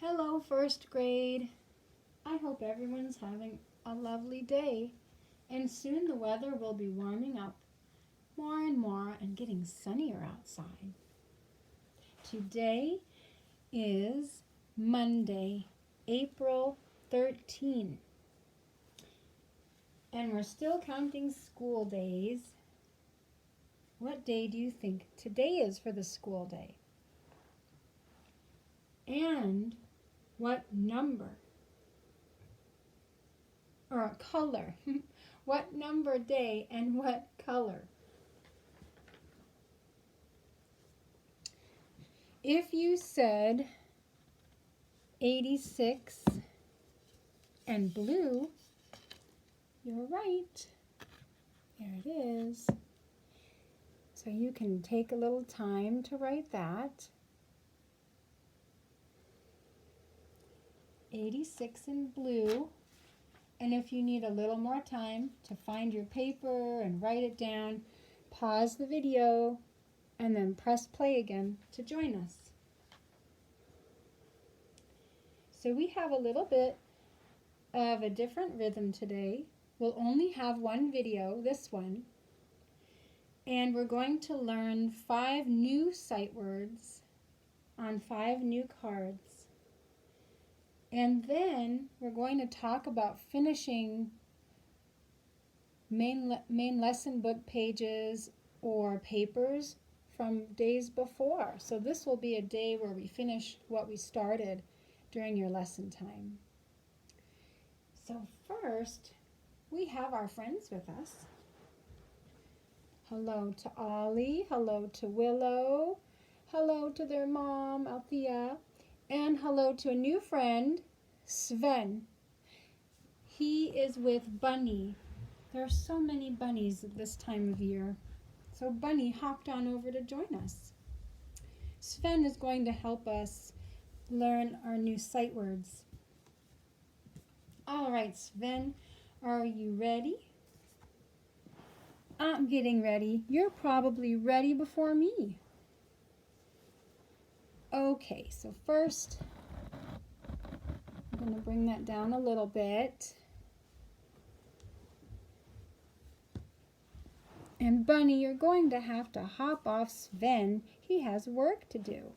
Hello, first grade. I hope everyone's having a lovely day, and soon the weather will be warming up more and more and getting sunnier outside. Today is Monday, April 13, and we're still counting school days. What day do you think today is for the school day? And what number or color? What number day and what color? If you said 86 and blue, you're right. There it is. So you can take a little time to write that. 86 in blue. And if you need a little more time to find your paper and write it down, pause the video and then press play again to join us. So we have a little bit of a different rhythm today. We'll only have one video, this one, and we're going to learn 5 new sight words on 5 new cards. And then we're going to talk about finishing main lesson book pages or papers from days before. So this will be a day where we finish what we started during your lesson time. So first, we have our friends with us. Hello to Ollie, hello to Willow, hello to their mom, Althea, and hello to a new friend, Sven. He is with Bunny. There are so many bunnies at this time of year. So Bunny hopped on over to join us. Sven is going to help us learn our new sight words. All right, Sven, are you ready? I'm getting ready. You're probably ready before me. Okay, so first, I'm going to bring that down a little bit. And Bunny, you're going to have to hop off Sven. He has work to do.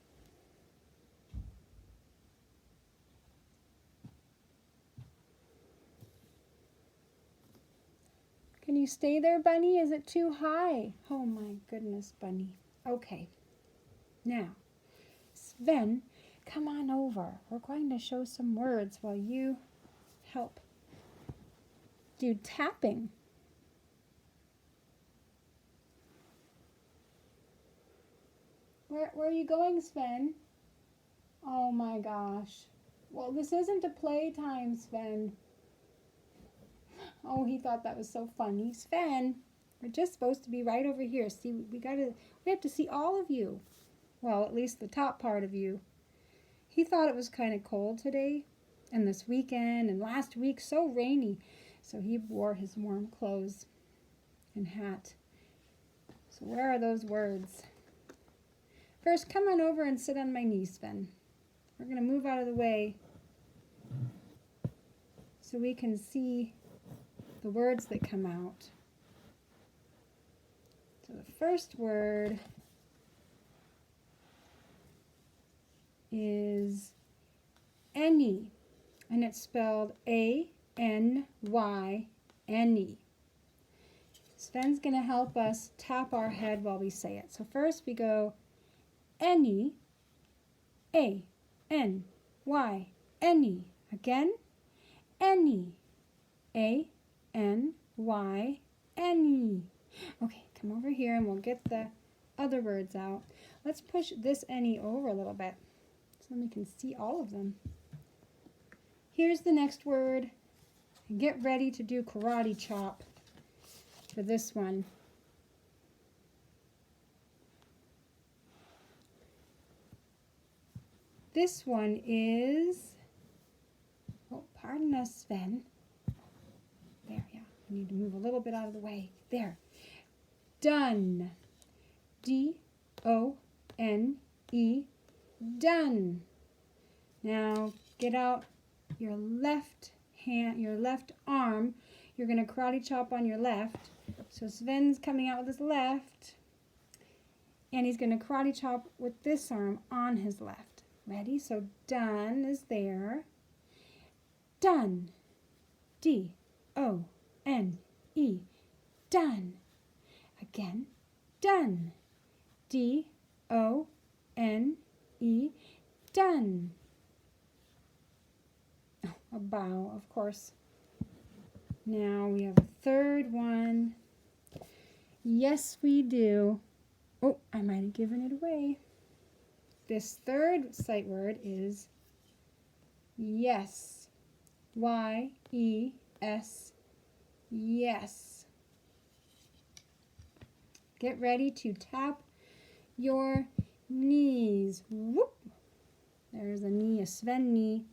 Can you stay there, Bunny? Is it too high? Oh my goodness, Bunny. Okay. Now, Sven, come on over. We're going to show some words while you help do tapping. Where are you going, Sven? Oh my gosh. Well, this isn't a playtime, Sven. Oh, he thought that was so funny. Sven, we're just supposed to be right over here. See, we have to see all of you. Well, at least the top part of you. He thought it was kind of cold today and this weekend and last week so rainy. So he wore his warm clothes and hat. So where are those words? First, come on over and sit on my knee, Sven. We're going to move out of the way so we can see the words that come out. So the first word is any, and it's spelled A-N-Y, any. Sven's going to help us tap our head while we say it. So first we go any, A-N-Y, any. Again, any, A-N-Y, any. Okay, come over here and we'll get the other words out. Let's push this any over a little bit so we can see all of them. Here's the next word. Get ready to do karate chop for this one. This one is, oh, pardon us, Sven. There, yeah, we need to move a little bit out of the way. There. Done. D-O-N-E, done. Now get out your left hand, your left arm. You're going to karate chop on your left. So Sven's coming out with his left. And he's going to karate chop with this arm on his left. Ready? So done is there. Done. D-O-N-E. Done. Again. Done. D-O-N-E. Done. Oh, a bow, of course. Now we have a third one. Yes, we do. Oh, I might have given it away. This third sight word is yes. Y-E-S. Yes. Get ready to tap your knees. Whoop. There's a knee, a Sven knee.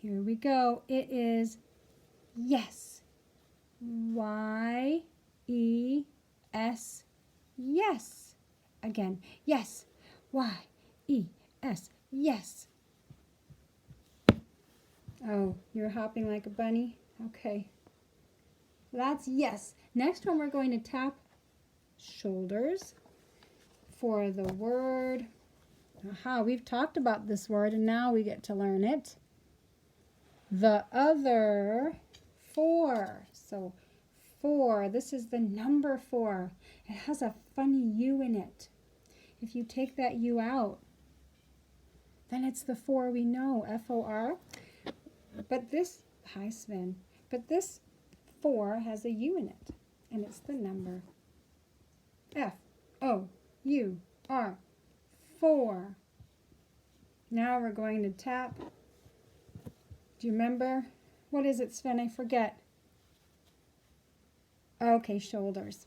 Here we go. It is yes. Y-E-S. Yes. Again. Yes. Y-E-S. Yes. Oh, you're hopping like a bunny? Okay. That's yes. Next one we're going to tap shoulders for the word. Aha, we've talked about this word and now we get to learn it. The other 4. So 4, this is the number 4. It has a funny U in it. If you take that U out, then it's the 4 we know, F-O-R. But this, hi Sven, but this 4 has a U in it, and it's the number F-O-U-R, 4. Now we're going to tap. Do you remember? What is it, Sven? I forget. Okay, shoulders.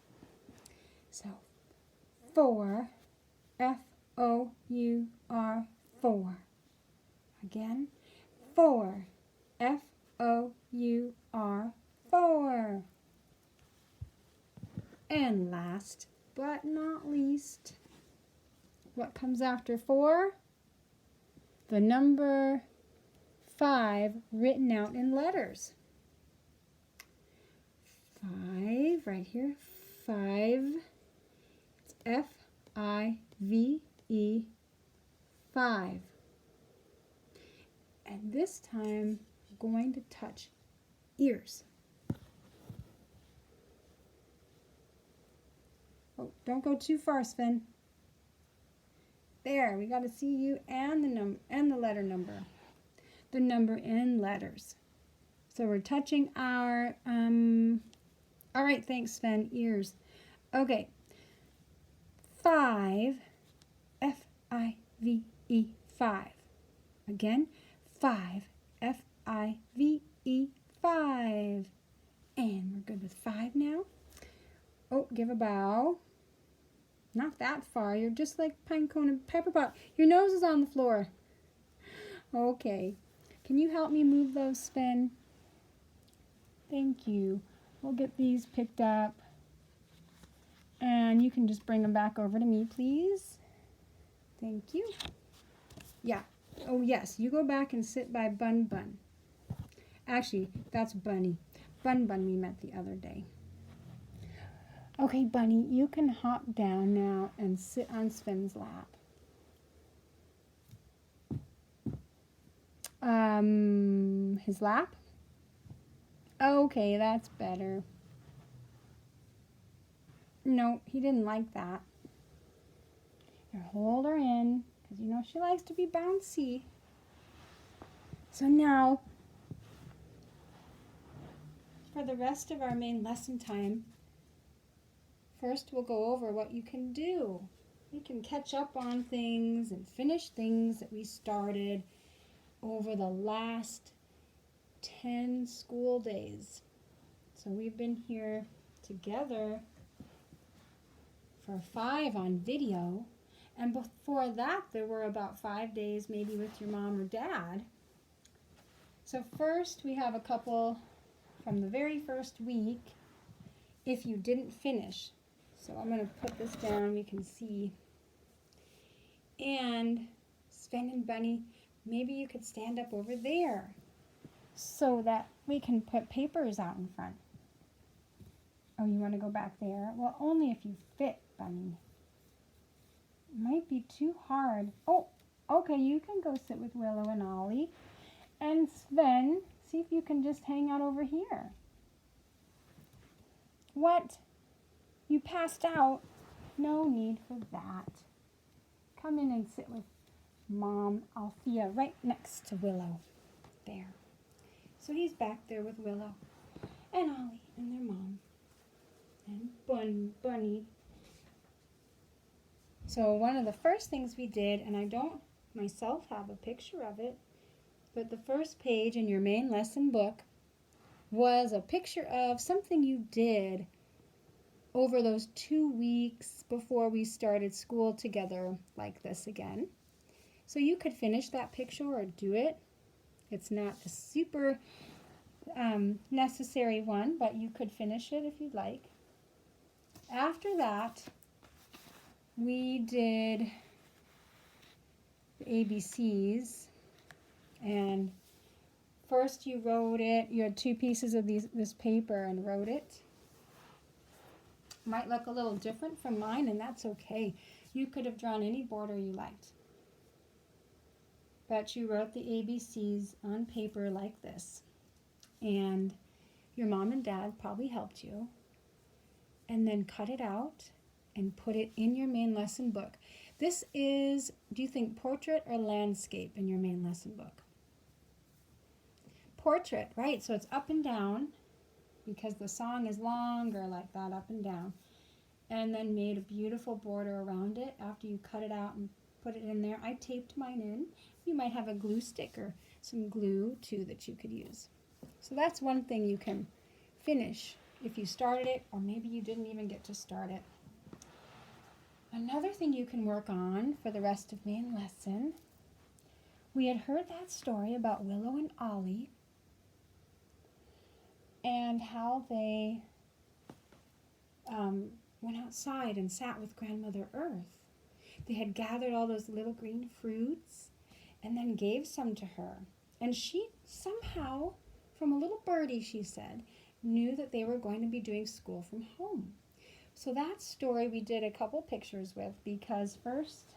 So 4, F-O-U-R, 4. Again, 4, F-O-U-R, 4. And last but not least, what comes after 4? The number 5 written out in letters. 5, right here, 5. It's F-I-V-E, 5. And this time, I'm going to touch ears. Oh, don't go too far, Sven. There, we got to see you and the letter number. The number in letters. So we're touching our, all right, thanks, Sven, ears. Okay, 5, F-I-V-E, 5. Again, 5, F-I-V-E, 5. And we're good with 5 now. Oh, give a bow. Not that far. You're just like Pinecone and Pepperpot. Your nose is on the floor. Okay. Can you help me move those, Sven? Thank you. We'll get these picked up. And you can just bring them back over to me, please. Thank you. Yeah. Oh, yes. You go back and sit by Bun Bun. Actually, that's Bunny. Bun Bun we met the other day. Okay, Bunny, you can hop down now and sit on Sven's lap. His lap? Okay, that's better. No, he didn't like that. Here, hold her in, because you know she likes to be bouncy. So now, for the rest of our main lesson time, first we'll go over what you can do. You can catch up on things and finish things that we started over the last 10 school days. So we've been here together for 5 on video. And before that, there were about 5 days maybe with your mom or dad. So first, we have a couple from the very first week if you didn't finish. So I'm going to put this down, we can see. And Sven and Bunny maybe you could stand up over there so that we can put papers out in front. Oh, you want to go back there? Well, only if you fit, Bunny. Might be too hard. Oh, okay, you can go sit with Willow and Ollie. And Sven, see if you can just hang out over here. What? You passed out? No need for that. Come in and sit with Mom Althea right next to Willow. There. So he's back there with Willow and Ollie and their mom and Bunny. So one of the first things we did, and I don't myself have a picture of it, but the first page in your main lesson book was a picture of something you did over those 2 weeks before we started school together like this again. So you could finish that picture or do it. It's not a super necessary one, but you could finish it if you'd like. After that, we did the ABCs, and first you wrote it. You had 2 pieces of this paper and wrote it. Might look a little different from mine, and that's okay. You could have drawn any border you liked. But you wrote the ABCs on paper like this. And your mom and dad probably helped you. And then cut it out and put it in your main lesson book. This is, do you think portrait or landscape in your main lesson book? Portrait, right? So it's up and down because the song is longer like that, up and down. And then made a beautiful border around it after you cut it out and put it in there. I taped mine in. You might have a glue stick or some glue too that you could use. So that's one thing you can finish if you started it, or maybe you didn't even get to start it. Another thing you can work on for the rest of main lesson, we had heard that story about Willow and Ollie and how they went outside and sat with Grandmother Earth. They had gathered all those little green fruits and then gave some to her. And she somehow, from a little birdie, she said, knew that they were going to be doing school from home. So that story we did a couple pictures with, because first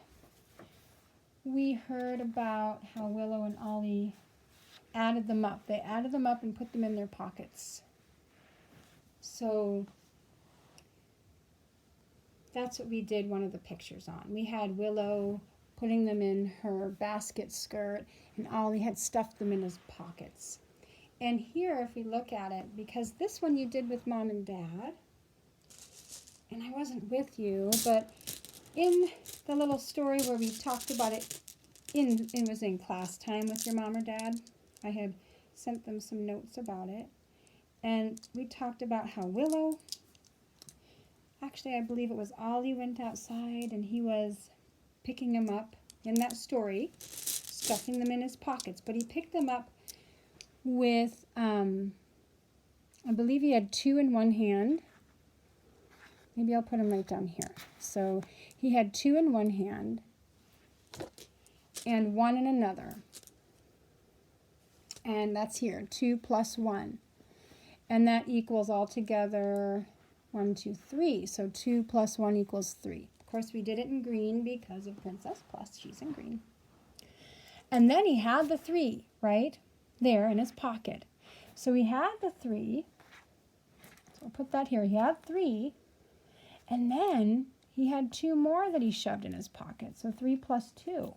we heard about how Willow and Ollie added them up. They added them up and put them in their pockets. So that's what we did one of the pictures on. We had Willow putting them in her basket skirt, and Ollie had stuffed them in his pockets. And here, if we look at it, because this one you did with Mom and Dad, and I wasn't with you, but in the little story where we talked about it, it was in class time with your mom or dad. I had sent them some notes about it. And we talked about how Willow, actually I believe it was Ollie, went outside and he was picking them up in that story, stuffing them in his pockets. But he picked them up with, I believe he had 2 in one hand. Maybe I'll put them right down here. So he had 2 in one hand and 1 in another. And that's here, 2 plus 1. And that equals altogether 1, 2, 3. So 2 plus 1 equals 3. Of course, we did it in green because of Princess Plus. She's in green. And then he had the 3, right, there in his pocket. So he had the 3. So I'll put that here. He had 3. And then he had 2 more that he shoved in his pocket. So 3 plus 2.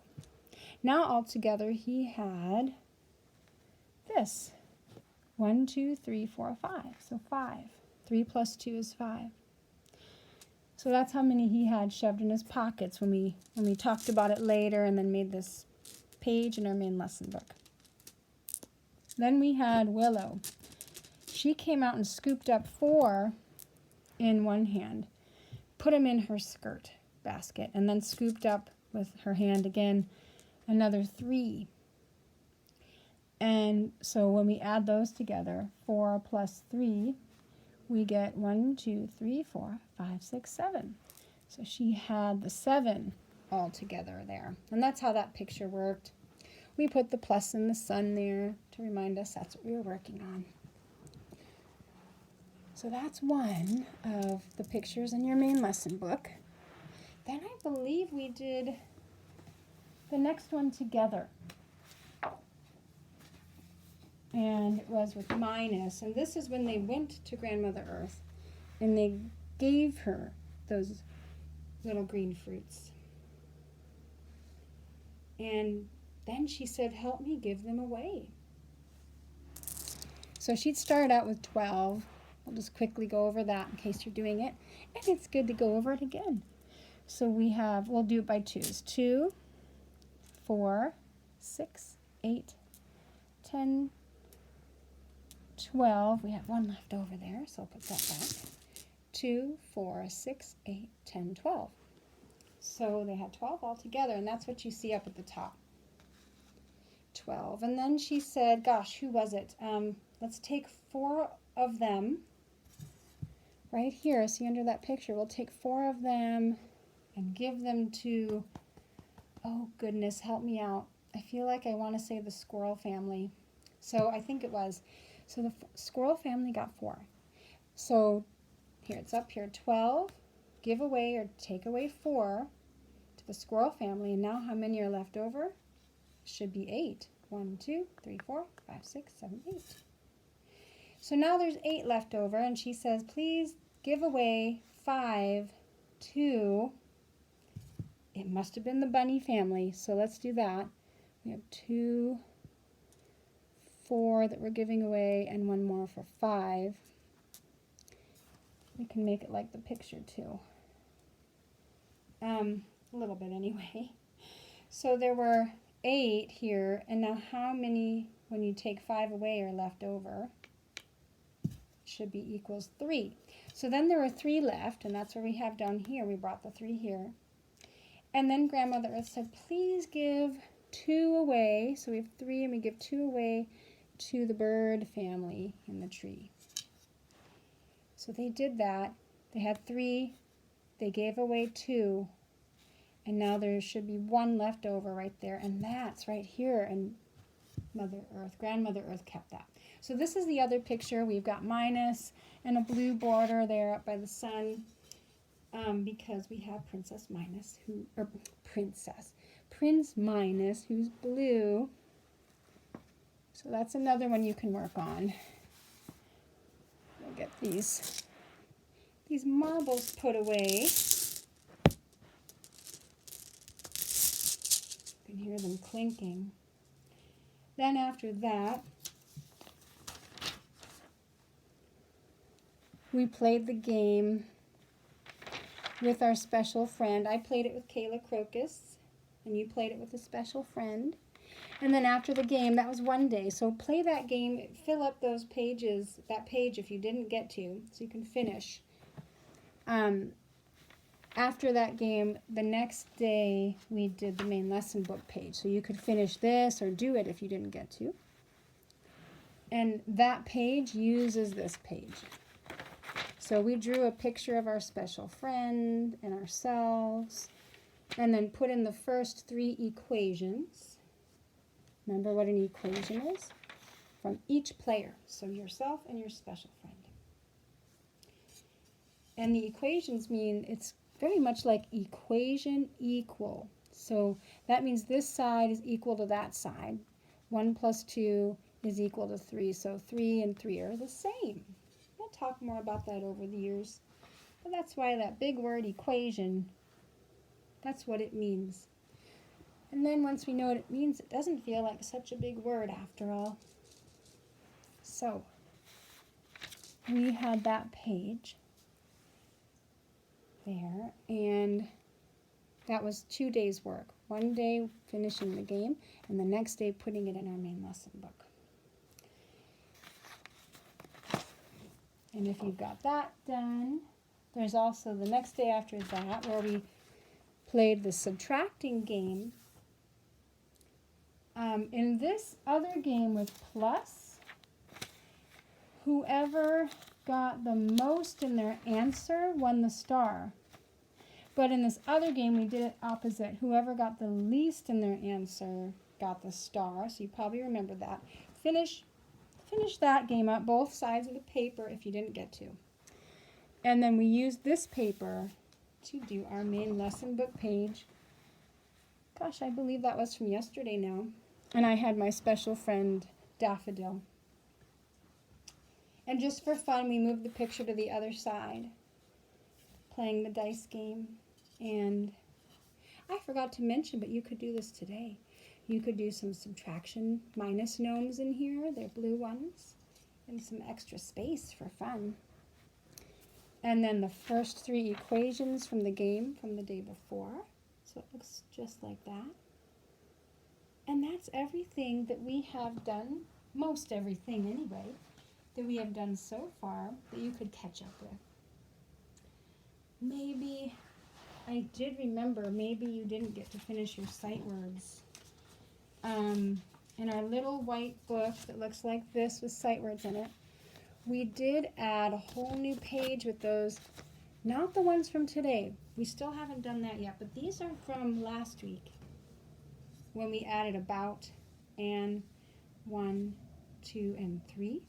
Now altogether he had this. 1, 2, 3, 4, 5. So 5. 3 plus 2 is 5. So that's how many he had shoved in his pockets when we talked about it later and then made this page in our main lesson book. Then we had Willow. She came out and scooped up 4 in one hand, put them in her skirt basket, and then scooped up with her hand again another 3. And so when we add those together, 4 plus 3, we get 1, 2, 3, 4, 5, 6, 7. So she had the 7 all together there. And that's how that picture worked. we put the plus and the sun there to remind us that's what we were working on. So that's one of the pictures in your main lesson book. Then I believe we did the next one together. And it was with Minus. And this is when they went to Grandmother Earth and they gave her those little green fruits. And then she said, help me give them away. So she'd start out with 12. I'll just quickly go over that in case you're doing it. And it's good to go over it again. So we'll do it by twos. 2, 4, 6, 8, 10, 12. We have one left over there, so I'll put that back. 2, 4, 6, 8, 10, 12. So they had 12 altogether, and that's what you see up at the top. 12. And then she said, gosh, who was it? Let's take 4 of them. Right here, see under that picture, we'll take 4 of them and give them to, oh goodness, help me out. I feel like I want to say the squirrel family. So I think it was. So the squirrel family got 4. So here, it's up here, 12, give away or take away 4 to the squirrel family. And now how many are left over? Should be 8. 1, 2, 3, 4, 5, 6, 7, 8. So now there's 8 left over, and she says, please give away 5 to, it must have been the bunny family, so let's do that. We have 2, 4 that we're giving away, and 1 more for 5. We can make it like the picture too. A little bit anyway. So there were 8 here, and now how many, when you take 5 away, are left over? Should be equals 3. So then there were 3 left, and that's what we have down here. We brought the 3 here. And then Grandmother Earth said, please give 2 away. So we have 3, and we give 2 away to the bird family in the tree. So they did that. They had 3. They gave away 2. And now there should be 1 left over right there. And that's right here. And Mother Earth, Grandmother Earth kept that. So this is the other picture. We've got Minus and a blue border there up by the sun because we have Princess Minus, Prince Minus, who's blue. So that's another one you can work on. I'll get these marbles put away. You can hear them clinking. Then after that, we played the game with our special friend. I played it with Kayla Crocus, and you played it with a special friend. And then after the game, that was one day. So play that game, fill up those pages, that page if you didn't get to, so you can finish. After that game, the next day, we did the main lesson book page. So you could finish this or do it if you didn't get to. And that page uses this page. So we drew a picture of our special friend and ourselves, and then put in the first 3 equations. Remember what an equation is? From each player, so yourself and your special friend. And the equations mean it's very much like equation equal. So that means this side is equal to that side. 1 plus 2 is equal to 3, so 3 and 3 are the same. We'll talk more about that over the years. But that's why that big word equation, that's what it means. And then once we know what it means, it doesn't feel like such a big word after all. So we had that page there, and that was 2 days' work. 1 day finishing the game, and the next day putting it in our main lesson book. And if you've got that done, there's also the next day after that where we played the subtracting game. In this other game with plus, whoever got the most in their answer won the star. But in this other game, we did it opposite. Whoever got the least in their answer got the star, so you probably remember that. Finish that game up, both sides of the paper if you didn't get to. And then we used this paper to do our main lesson book page. Gosh, I believe that was from yesterday now. And I had my special friend, Daffodil. And just for fun, we moved the picture to the other side, playing the dice game. And I forgot to mention, but you could do this today. You could do some subtraction minus gnomes in here. They're blue ones. And some extra space for fun. And then the first 3 equations from the game from the day before. So it looks just like that. And that's everything that we have done, most everything anyway, that we have done so far that you could catch up with. Maybe, I did remember, maybe you didn't get to finish your sight words. In our little white book that looks like this with sight words in it, we did add a whole new page with those, not the ones from today. We still haven't done that yet, but these are from last week when we added about and 1, 2, and 3.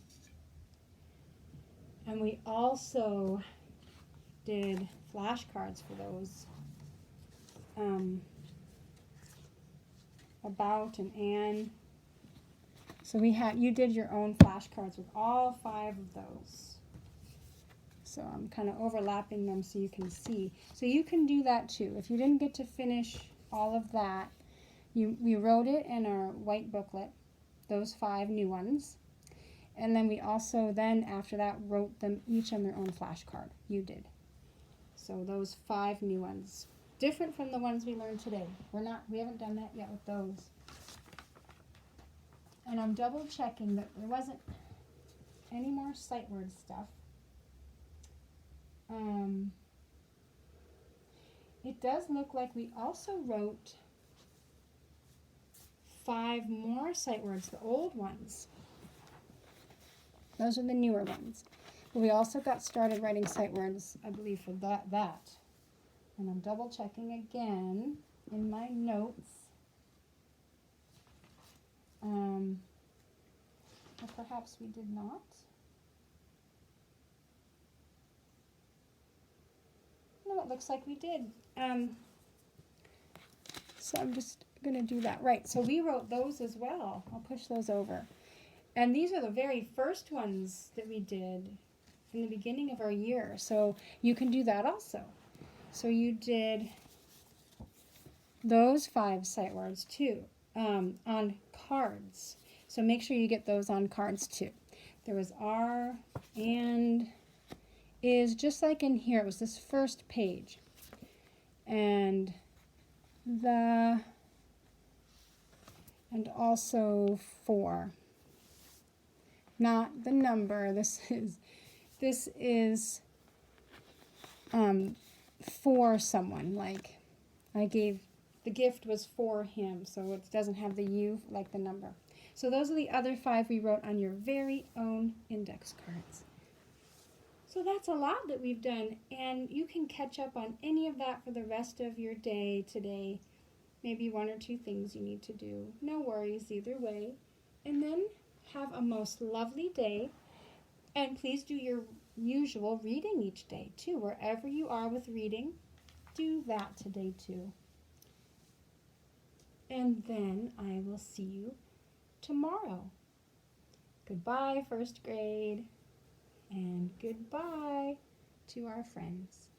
And we also did flashcards for those. About and. So you did your own flashcards with all 5 of those. So I'm kind of overlapping them so you can see. So you can do that too. If you didn't get to finish all of that, we wrote it in our white booklet, those 5 new ones. And then we also after that wrote them each on their own flashcard. You did. So those 5 new ones. Different from the ones we learned today. We haven't done that yet with those. And I'm double checking that there wasn't any more sight word stuff. It does look like we also wrote 5 more sight words, the old ones. Those are the newer ones. But we also got started writing sight words, I believe, for that. And I'm double checking again in my notes. Or perhaps we did not. No, it looks like we did. So I'm just going to do that. Right, so we wrote those as well. I'll push those over. And these are the very first ones that we did from the beginning of our year. So you can do that also. So you did those 5 sight words too on cards. So make sure you get those on cards too. There was are and is, just like in here. It was this first page. And also for. Not the number. This is for someone. Like the gift was for him, so it doesn't have the U like the number. So those are the other 5 we wrote on your very own index cards. So that's a lot that we've done, and you can catch up on any of that for the rest of your day today. Maybe 1 or 2 things you need to do. No worries either way. And then have a most lovely day, and please do your usual reading each day too. Wherever you are with reading, do that today too. And then I will see you tomorrow. Goodbye, first grade, and goodbye to our friends.